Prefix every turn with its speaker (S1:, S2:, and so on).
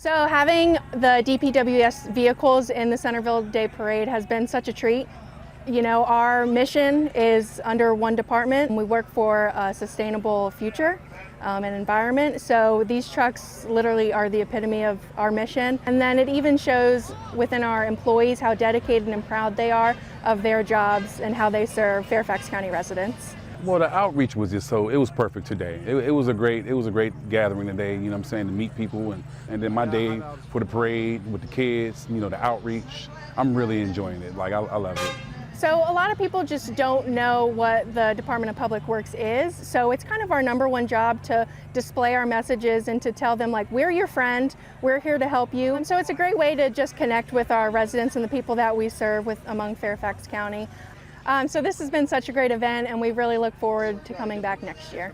S1: So having the DPWS vehicles in the Centreville Day Parade has been such a treat. You know, our mission is under one department. We work for a sustainable future and environment. So these trucks literally are the epitome of our mission. And then it even shows within our employees how dedicated and proud they are of their jobs and how they serve Fairfax County residents.
S2: Well, the outreach was just it was perfect today. It was a great gathering today, you know what I'm saying, to meet people and then my day for the parade with the kids, you know, the outreach. I'm really enjoying it. Like, I love it.
S1: So a lot of people just don't know what the Department of Public Works is. So it's kind of our #1 job to display our messages and to tell them, like, we're your friend, we're here to help you. And so it's a great way to just connect with our residents and the people that we serve among Fairfax County. So this has been such a great event, and we really look forward to coming back next year.